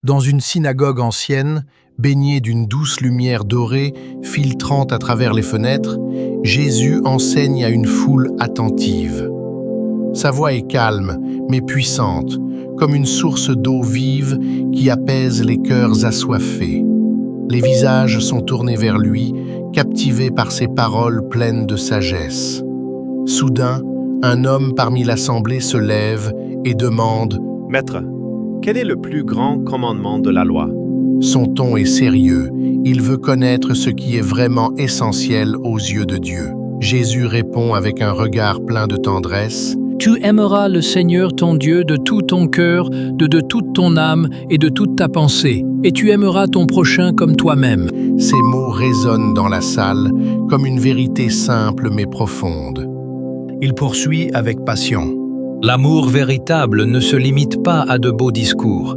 Dans une synagogue ancienne, baignée d'une douce lumière dorée filtrant à travers les fenêtres, Jésus enseigne à une foule attentive. Sa voix est calme, mais puissante, comme une source d'eau vive qui apaise les cœurs assoiffés. Les visages sont tournés vers lui, captivés par ses paroles pleines de sagesse. Soudain, un homme parmi l'assemblée se lève et demande « Maître, quel est le plus grand commandement de la loi ?» Son ton est sérieux, il veut connaître ce qui est vraiment essentiel aux yeux de Dieu. Jésus répond avec un regard plein de tendresse. « Tu aimeras le Seigneur ton Dieu de tout ton cœur, de toute ton âme et de toute ta pensée, et tu aimeras ton prochain comme toi-même. » Ces mots résonnent dans la salle comme une vérité simple mais profonde. Il poursuit avec passion. L'amour véritable ne se limite pas à de beaux discours.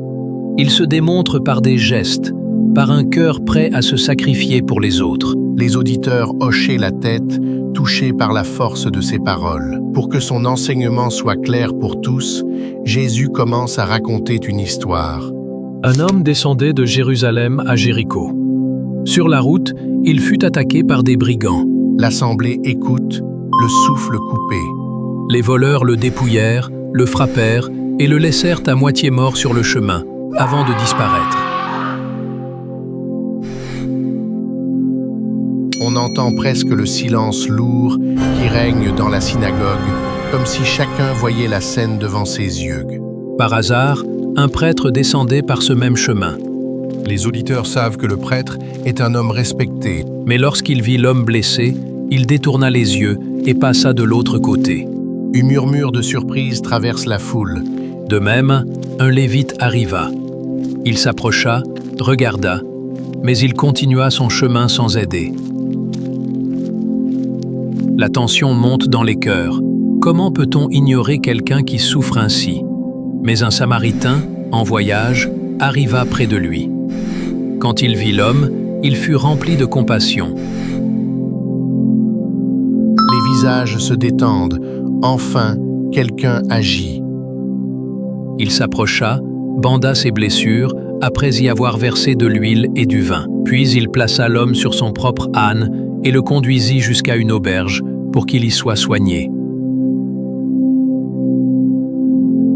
Il se démontre par des gestes, par un cœur prêt à se sacrifier pour les autres. Les auditeurs hochaient la tête, touchés par la force de ses paroles. Pour que son enseignement soit clair pour tous, Jésus commence à raconter une histoire. Un homme descendait de Jérusalem à Jéricho. Sur la route, il fut attaqué par des brigands. L'assemblée écoute, le souffle coupé. Les voleurs le dépouillèrent, le frappèrent et le laissèrent à moitié mort sur le chemin, avant de disparaître. On entend presque le silence lourd qui règne dans la synagogue, comme si chacun voyait la scène devant ses yeux. Par hasard, un prêtre descendait par ce même chemin. Les auditeurs savent que le prêtre est un homme respecté. Mais lorsqu'il vit l'homme blessé, il détourna les yeux et passa de l'autre côté. Un murmure de surprise traverse la foule. De même, un lévite arriva. Il s'approcha, regarda, mais il continua son chemin sans aider. La tension monte dans les cœurs. Comment peut-on ignorer quelqu'un qui souffre ainsi? Mais un Samaritain, en voyage, arriva près de lui. Quand il vit l'homme, il fut rempli de compassion. Les visages se détendent. Enfin, quelqu'un agit. Il s'approcha, banda ses blessures, après y avoir versé de l'huile et du vin. Puis il plaça l'homme sur son propre âne et le conduisit jusqu'à une auberge pour qu'il y soit soigné.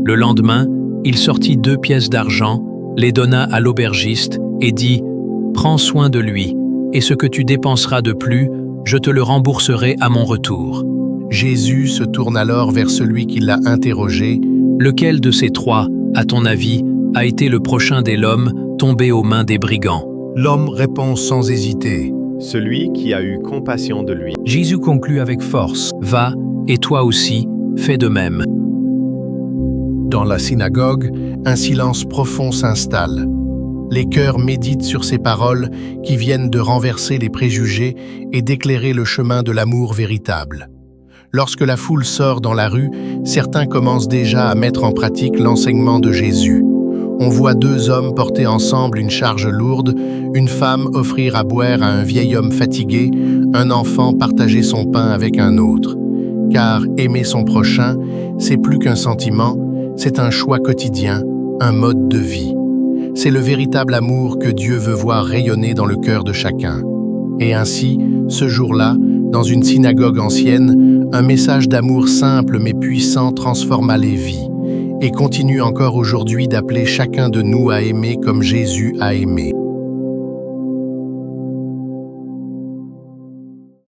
Le lendemain, il sortit 2 pièces d'argent, les donna à l'aubergiste et dit « Prends soin de lui, et ce que tu dépenseras de plus, je te le rembourserai à mon retour. » Jésus se tourne alors vers celui qui l'a interrogé. « Lequel de ces 3, à ton avis, a été le prochain des l'homme tombé aux mains des brigands ?» L'homme répond sans hésiter. « Celui qui a eu compassion de lui. » Jésus conclut avec force. « Va, et toi aussi, fais de même. » Dans la synagogue, un silence profond s'installe. Les cœurs méditent sur ces paroles qui viennent de renverser les préjugés et d'éclairer le chemin de l'amour véritable. Lorsque la foule sort dans la rue, certains commencent déjà à mettre en pratique l'enseignement de Jésus. On voit 2 hommes porter ensemble une charge lourde, une femme offrir à boire à un vieil homme fatigué, un enfant partager son pain avec un autre. Car aimer son prochain, c'est plus qu'un sentiment, c'est un choix quotidien, un mode de vie. C'est le véritable amour que Dieu veut voir rayonner dans le cœur de chacun. Et ainsi, ce jour-là, dans une synagogue ancienne, un message d'amour simple mais puissant transforma les vies et continue encore aujourd'hui d'appeler chacun de nous à aimer comme Jésus a aimé.